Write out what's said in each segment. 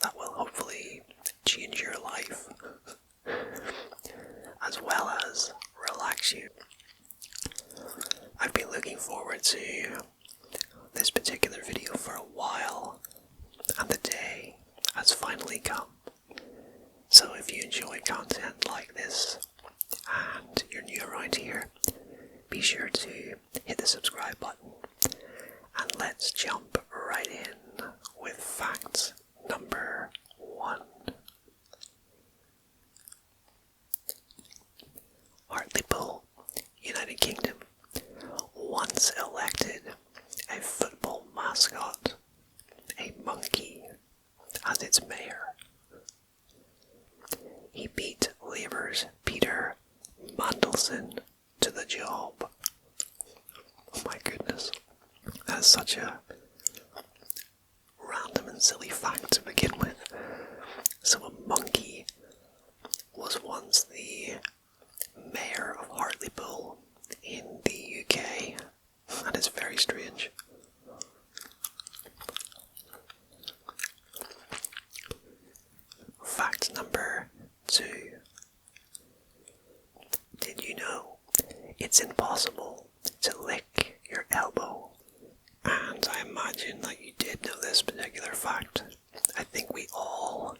that will hopefully change your life, as well as relax you. I've been looking forward to this particular video for a while, and the day has finally come. So if you enjoy content like this, and you're new around here, be sure to hit the subscribe button, and let's jump right in with fact number 1. Hartlepool, United Kingdom, once elected a football mascot, a monkey, as its mayor. He beat Labour's Peter Mandelson to the job. Oh my goodness, that is such a random and silly fact to begin with. So a monkey was once the mayor of Hartlepool in the UK. That is very strange. Fact number 2. Did you know it's impossible to lick your elbow? And I imagine that you did know this particular fact. I think we all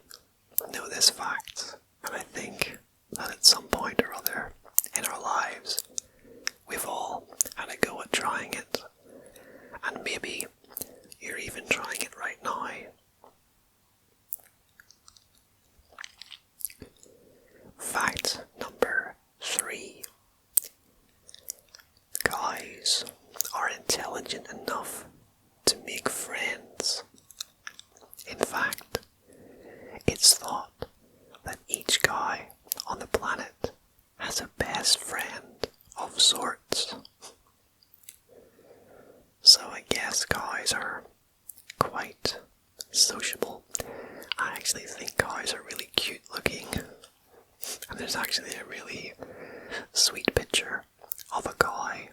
know this fact, and I think that at some point or other in our lives, we've all had a go at trying it, and maybe you're even trying it right now. Fact number 3. Guys are intelligent enough to make friends. In fact, it's thought that each guy on the planet has a best friend of sorts. So I guess guys are quite sociable. I actually think guys are really cute looking. And there's actually a really sweet picture of a guy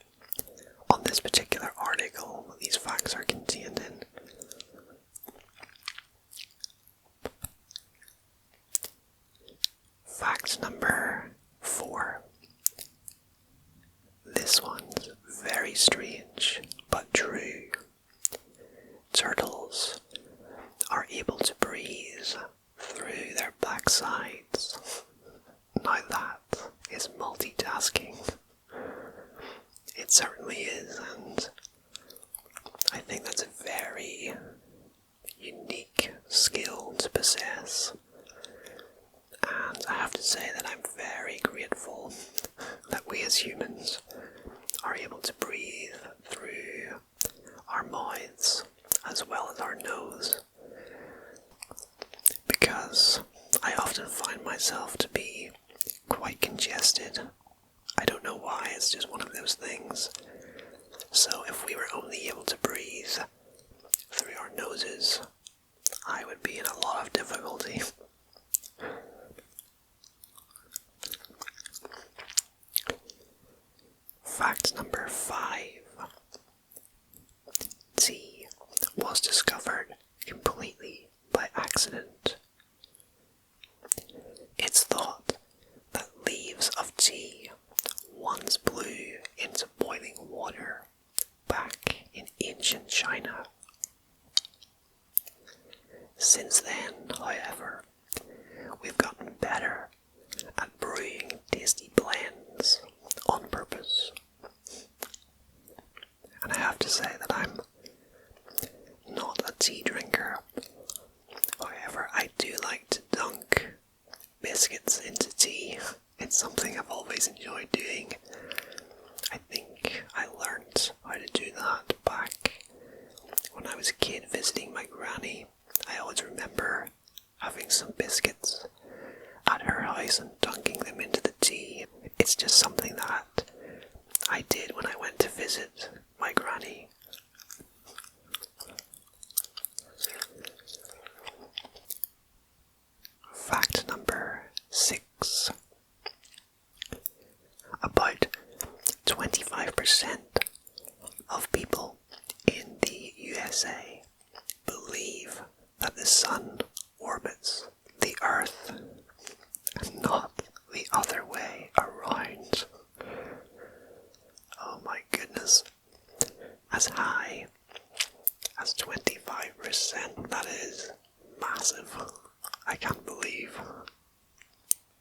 on this particular article that these facts are contained in. Fact number 4. This one's very strange, but true. Turtles are able to breathe through their backsides. Now that is multitasking. It certainly is, and I think that's a very unique skill to possess. And I have to say that I'm very grateful that we as humans are able to breathe through our mouths as well as our nose. Because I often find myself to be quite congested. I don't know why, it's just one of those things. So if we were only able to breathe through our noses, I would be in a lot of difficulty. Fact number 5. Tea was discovered completely by accident. It's thought that leaves of tea once blew into boiling water back in ancient China. Since then, however, we've gotten better at brewing tasty blends on purpose. And I have to say that I'm not a tea drinker. However, I do like to dunk biscuits into tea. It's something I've always enjoyed doing. I think I learned how to do that back when I was a kid visiting my granny. I always remember having some biscuits at her house and dunking them into the tea. It's just something that I did when I went to visit my granny. Fact number 6. About 25% of people in the USA believe that the sun orbits massive. I can't believe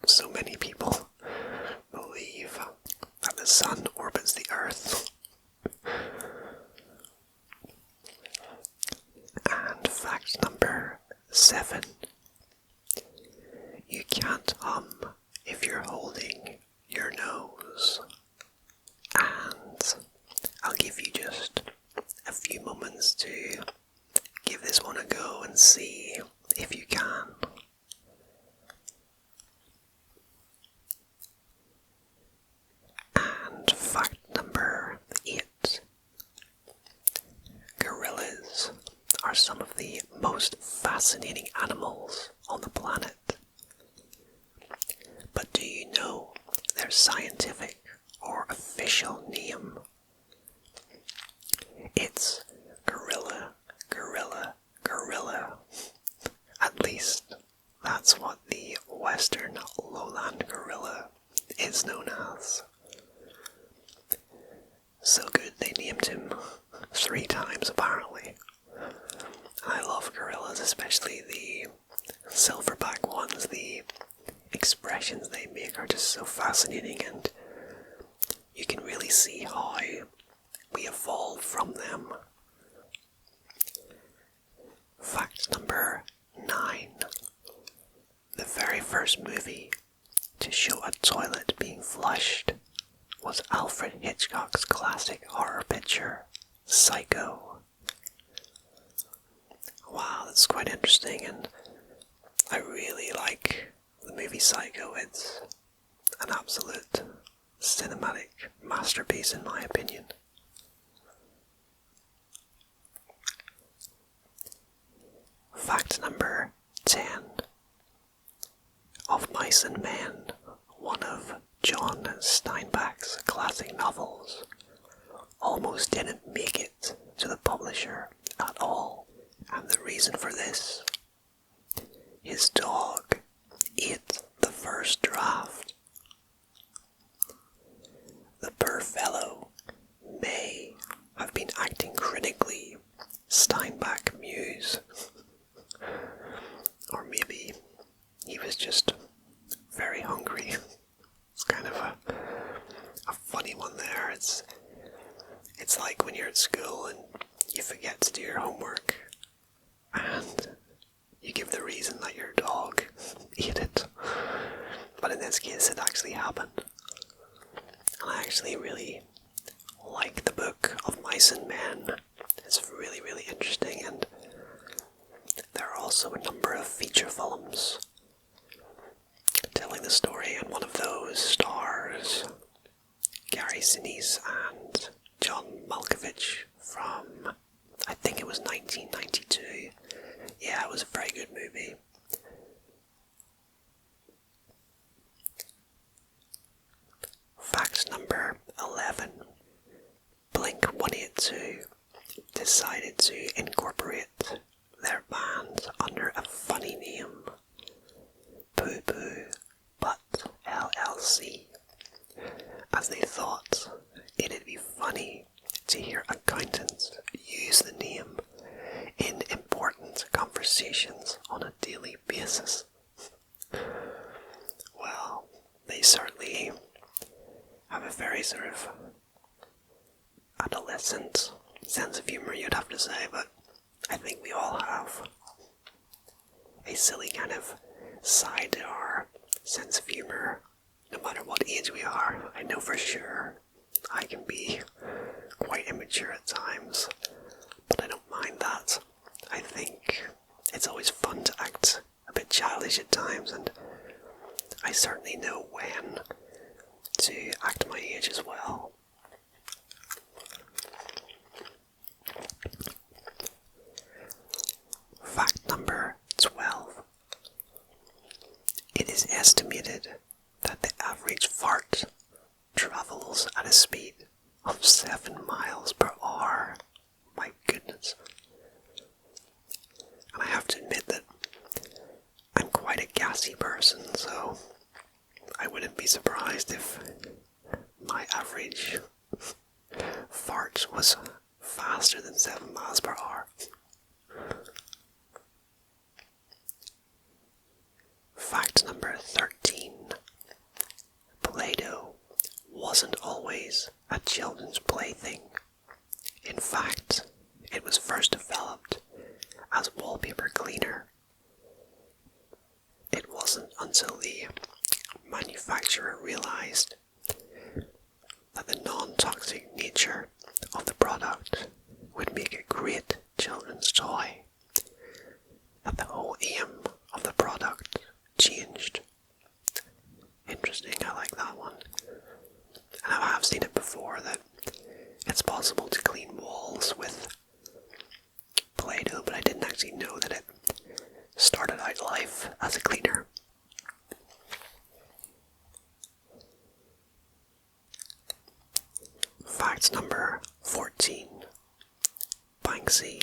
so many people believe that the sun orbits the earth. And fact number 7. You can't hum if you're holding your nose. And I'll give you just a few moments to give this one a go and see if you can. And fact number 8. Gorillas are some of the most fascinating animals on the planet. But do you know their scientific or official name? It's gorilla, gorilla, gorilla. At least that's what the western lowland gorilla is known as. So good they named him 3 times apparently. I love gorillas, especially the silverback ones. The expressions they make are just so fascinating, and you can really see how we evolved from them. Fact number 9. The very first movie to show a toilet being flushed was Alfred Hitchcock's classic horror picture, Psycho. Wow, that's quite interesting, and I really like the movie Psycho. It's an absolute cinematic masterpiece in my opinion. Fact number 10. Of Mice and Men, one of John Steinbeck's classic novels, almost didn't make it to the publisher at all. And the reason for this: his dog ate the first draft. The poor fellow may have been acting critically Steinbeck muse. Or maybe he was just very hungry. It's kind of a funny one there. It's like when you're at school and you forget to do your homework and you give the reason that your dog ate it. But in this case it actually happened. And I actually really like the book of Mice and Men. It's really, really interesting, and there are also a number of feature films telling the story, and one of those stars Gary Sinise and John Malkovich from, I think it was 1992. Yeah, it was a very good movie. Fact number 11. Blink-182 decided to incorporate their band under a funny name, Poo Poo Butt LLC, as they thought it'd be funny to hear accountants use the name in important conversations on a daily basis. Well, they certainly have a very sort of adolescent sense of humor, you'd have to say, but I think we all have a silly kind of side to our sense of humor, no matter what age we are. I know for sure I can be quite immature at times, but I don't mind that. I think it's always fun to act a bit childish at times, and I certainly know when to act my age as well. Fact number 12. It is estimated that the average fart travels at a speed of 7 miles per hour. My goodness. And I have to admit that I'm quite a gassy person, so I wouldn't be surprised if my average fart was faster than 7 miles per hour. Fact number 13. Play-Doh wasn't always a children's plaything. In fact, it was first developed as wallpaper cleaner. It wasn't until the manufacturer realized that the non-toxic nature of the product would make a great children's toy that the whole aim of the product changed. Interesting, I like that one. And I have seen it before, that it's possible to clean walls with Play-Doh, but I didn't actually know that it started out life as a cleaner. Fact number 14. Banksy,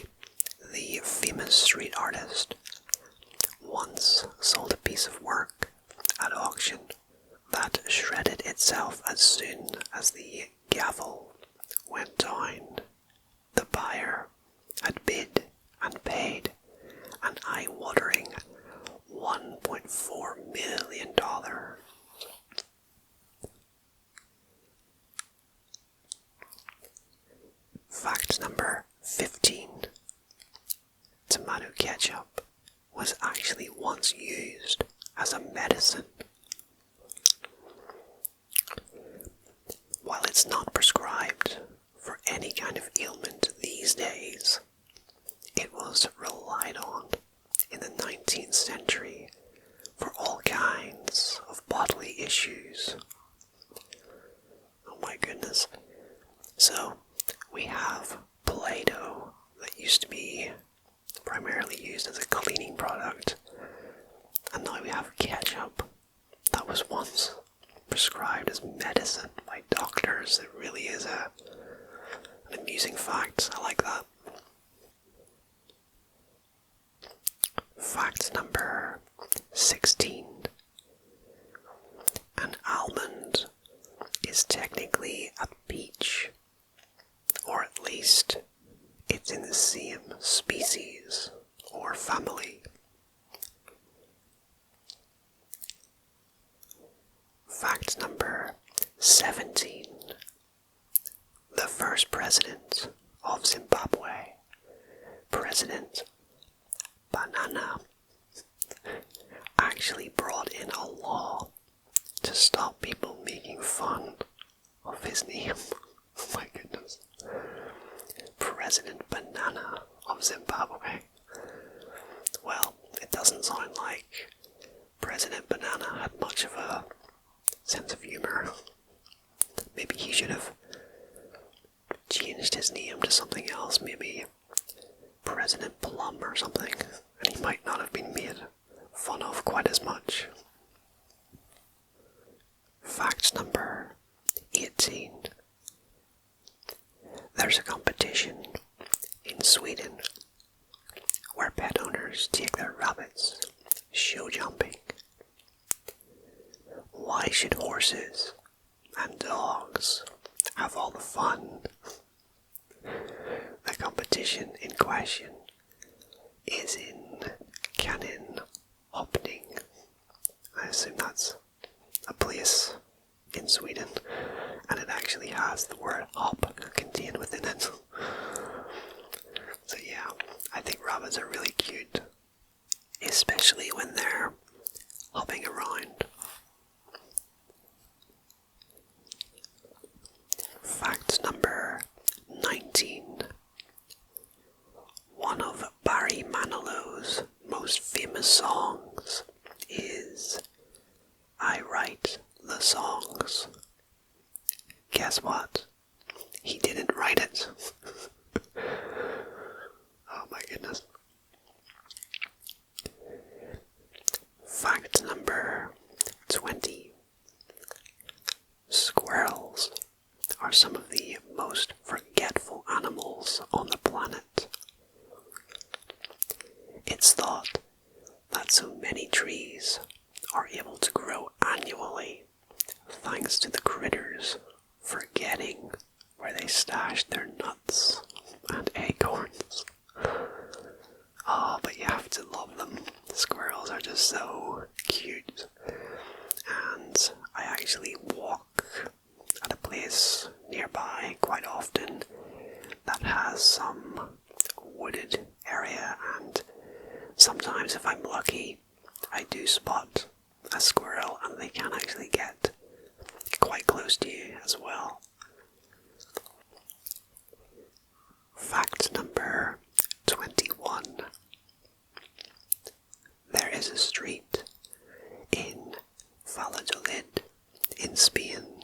the famous street artist, once sold a piece of work at auction that shredded itself as soon as the gavel went down. The buyer had bid and paid an eye-watering $1.4 million. Fact number 15. Tomato ketchup was actually once used as a medicine. While it's not prescribed for any kind of ailment these days, it was relied on in the 19th century for all kinds of bodily issues. Oh my goodness. So, we have Play-Doh that used to be primarily used as a cleaning product, and now we have ketchup that was once prescribed as medicine by doctors. It really is an amusing fact. I like that. Fact number 16. An almond is technically a peach, or at least it's in the same species or family. Fact number 17. The first president of Zimbabwe, President Banana, actually brought in a law to stop people making fun of his name. Oh my goodness. President Banana of Zimbabwe. Well, it doesn't sound like President Banana had much of a sense of humor. Maybe he should have changed his name to something else, maybe President Plum or something, and he might not have been made fun of quite as much. Fact number 18. There's a competition in Sweden where pet owners take their rabbits show jumping. Why should horses and dogs have all the fun? The competition in question is in Cannon Hoppning. I assume that's a place in Sweden, and it actually has the word hop contained within it. So yeah, I think rabbits are really cute, especially when they're hopping around. Fact number 19. One of Barry Manilow's most famous songs is I Write the Songs. Guess what? He didn't write it. Oh my goodness. Fact number 20. Squirrels are some of the most forgetful animals on the planet. It's thought that so many trees are able to grow annually thanks to the critters forgetting where they stashed their nuts and acorns. Oh, but you have to love them. Squirrels are just so cute. sometimes if I'm lucky, I do spot a squirrel and they can actually get quite close to you as well. Fact number 21. There is a street in Valladolid in Spain,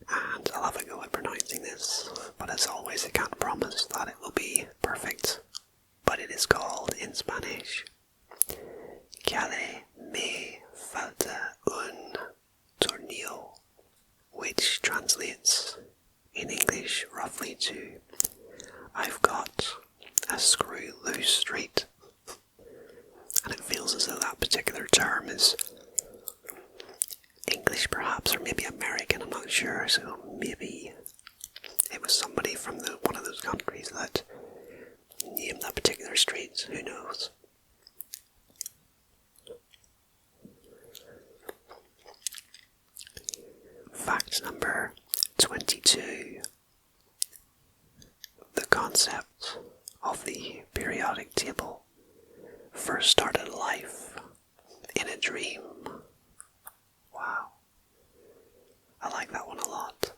and I'll have a go at pronouncing this, but as always I can't promise that it will be perfect. But it is called in Spanish Calle me falta un tornillo, which translates in English roughly to I've got a screw loose street. And it feels as though that particular term is English perhaps, or maybe American, I'm not sure, so maybe it was somebody from one of those countries that named that particular street, who knows. Fact number 22. The concept of the periodic table first started life in a dream. Wow. I like that one a lot.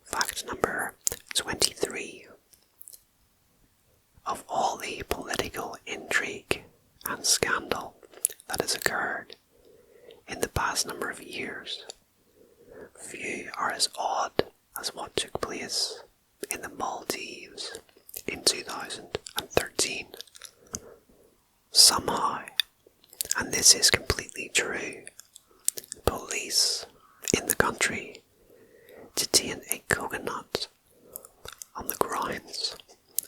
Fact number 23. Of all the political intrigue and scandal that has occurred in the past number of years, few are as odd as what took place in the Maldives in 2013. Somehow, and this is completely true, police in the country detained a coconut on the grounds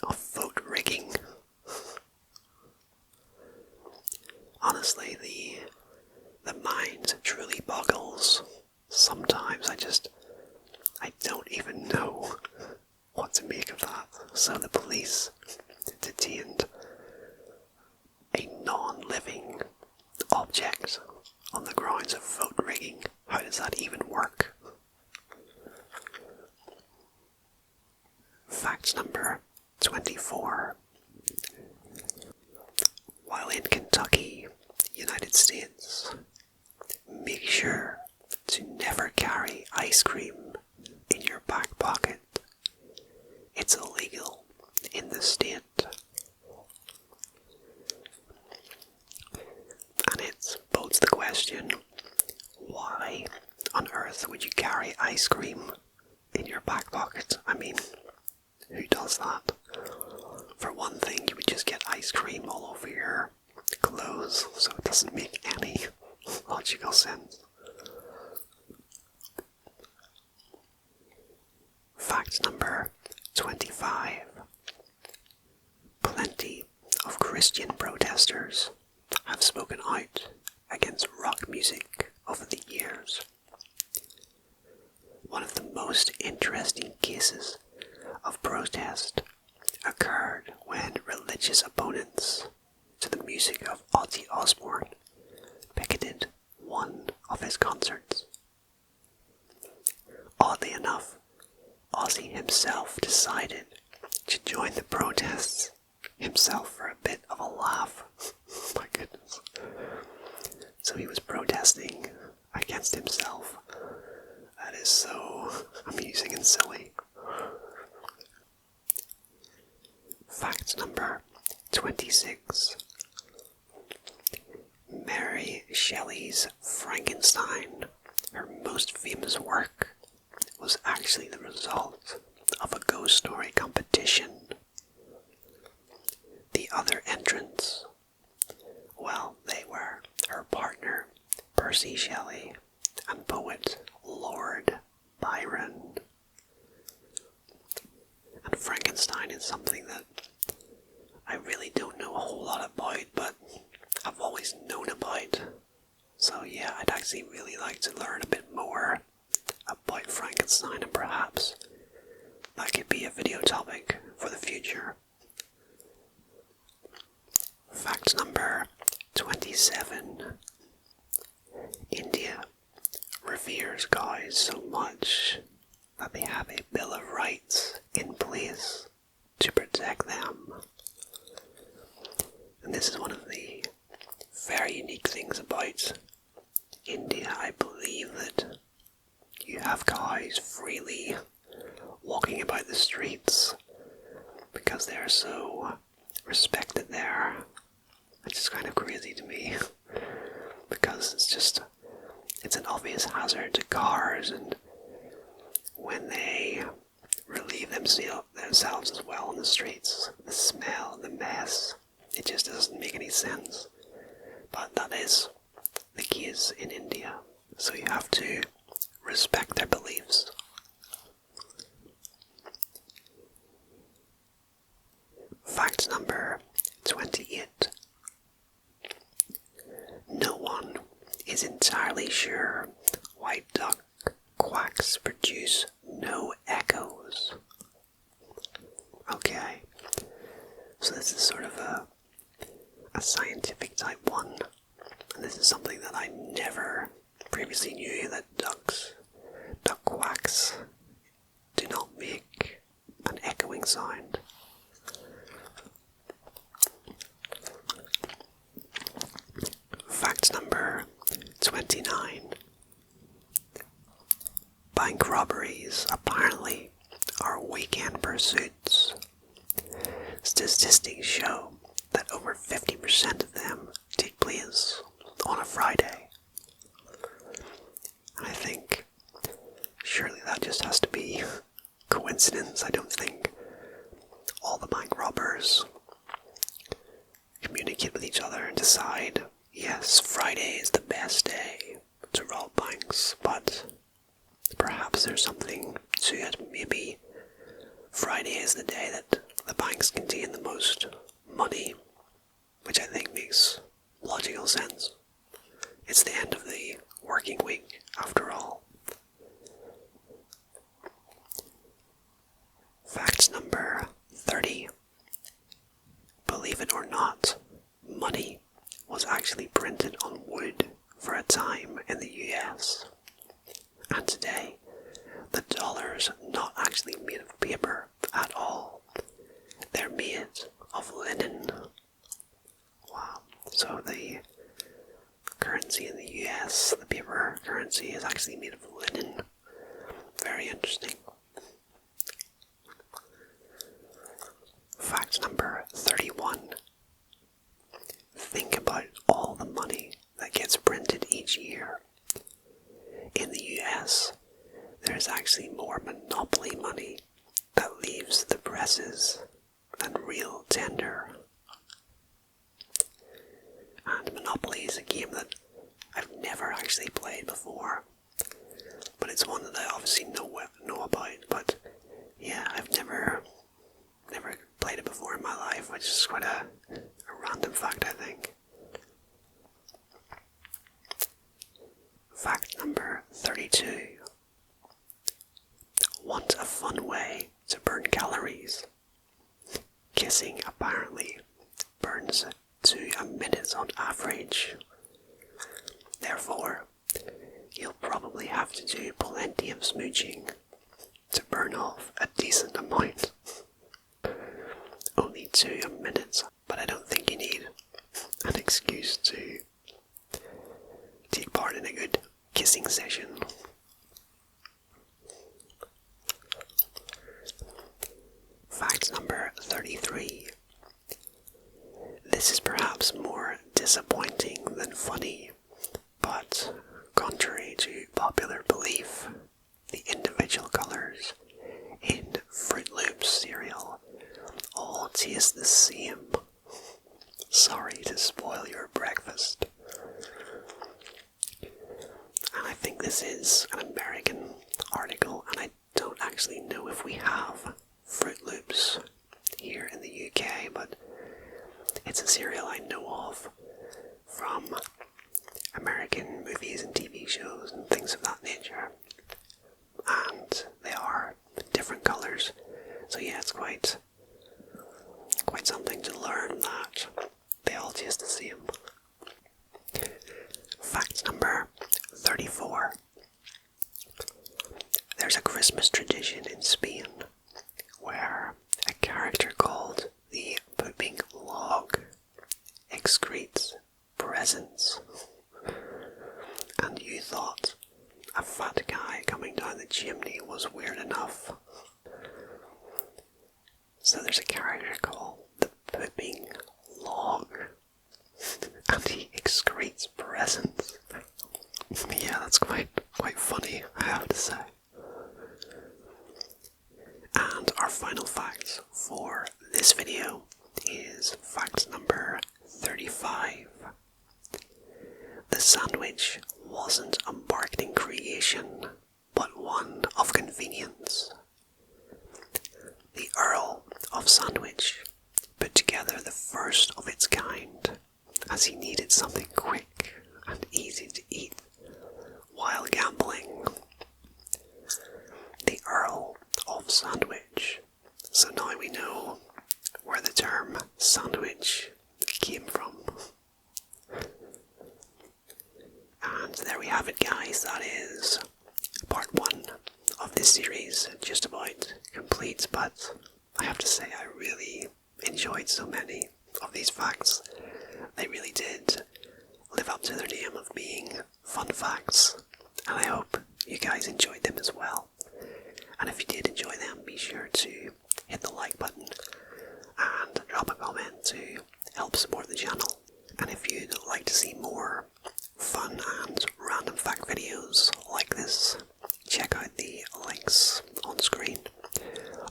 of vote rigging. Honestly, the mind truly boggles. Sometimes I don't even know what to make of that. So the police detained a non-living object on the grounds of vote rigging. How does that even work? Fact number 24. While in Kentucky, United States, make sure to never carry ice cream in your back pocket. It's illegal in the state. And it poses the question, why on earth would you carry ice cream in your back pocket? I mean, who does that? For one thing, you would just get ice cream all over your clothes, so it doesn't make any logical sense. Fact number 25. Plenty of Christian protesters have spoken out against rock music over the years. One of the most interesting cases of protest occurred when religious opponents to the music of Ozzy Osbourne picketed one of his concerts. Oddly enough, Ozzy himself decided to join the protests himself for a bit of a laugh. My goodness. So he was protesting against himself. That is so amusing and silly. Fact number 26. Mary Shelley's Frankenstein, her most famous work, was actually the result of a ghost story competition. The other entrants, well, they were her partner, Percy Shelley, and poet Lord Byron. And Frankenstein is something that I really don't know a whole lot about, but I've always known about. So yeah, I'd actually really like to learn a bit more about Frankenstein, and perhaps that could be a video topic for the future. Fact number 27. India reveres cows so much that they have a Bill of Rights in place to protect them. And this is one of the very unique things about India. I believe that you have cows freely walking about the streets because they're so respected there. It's just kind of crazy to me because it's an obvious hazard to cars, and when they relieve themselves as well on the streets, the smell, the mess, it just doesn't make any sense. But that is the case in India, so you have to respect their beliefs. Fact number 28. No one is entirely sure why duck quacks produce no echoes. Okay, so this is sort of a scientific type one, and this is something that I never previously knew, that duck quacks do not make an echoing sound. Fact number 29. Bank robberies apparently are weekend pursuits. Statistics show that over 50% of them take place on a Friday. And I think surely that just has to be coincidence. I don't think all the bank robbers communicate with each other and decide, yes, Friday is the best day to rob banks, but perhaps there's something to it. Maybe Friday is the day that the banks contain the most money, which I think makes logical sense. It's the end of the working week, after all. Fact number 30. Believe it or not, money was actually printed on wood for a time in the US. And today, the dollar's not actually made of paper at all. They're made of linen. Wow. So the currency in the US, the paper currency, is actually made of linen. Very interesting. Fact number 31. Think about all the money that gets printed each year. In the US, there's actually more monopoly money that leaves the presses than real tender. And Monopoly is a game that I've never actually played before, but it's one that I obviously know about. But yeah, I've never played it before in my life, which is quite a random fact, I think. Fact number 32. Want a fun way to burn calories? Kissing apparently burns to a minute on average. Therefore, you'll probably have to do plenty of smooching to burn off a decent amount. Only 2 minutes, but I don't think you need an excuse to take part in a good kissing session. Fact number 33. This is perhaps more disappointing than funny, but contrary to popular belief, the individual colours in Fruit Loops cereal all taste the same. Sorry to spoil your breakfast. And I think this is an American article, and I don't actually know if we have Fruit Loops here in the UK, but it's a cereal I know of from American movies and TV shows and things of that nature. And they are different colours, so yeah, it's quite something to learn that they all taste the same. Fact number 34. There's a Christmas tradition character called the Pooping Log. And he excretes presents. Yeah, that's quite funny, I have to say. And our final fact for this video is fact number 35. The sandwich wasn't a marketing creation, but one of convenience. The Earl of Sandwich put together the first of its kind, as he needed something quick and easy to eat while gambling. The Earl of Sandwich. So now we know where the term sandwich came from. And there we have it, guys. That is part 1 of this series, just about complete, but I have to say I really enjoyed so many of these facts. They really did live up to their name of being fun facts, and I hope you guys enjoyed them as well. And if you did enjoy them, be sure to hit the like button and drop a comment to help support the channel. And if you'd like to see more fun and random fact videos like this, check out the links on screen.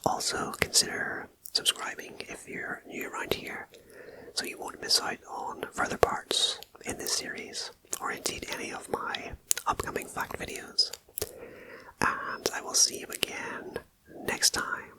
Also consider subscribing if you're new around here, so you won't miss out on further parts in this series, or indeed any of my upcoming fact videos. And I will see you again next time.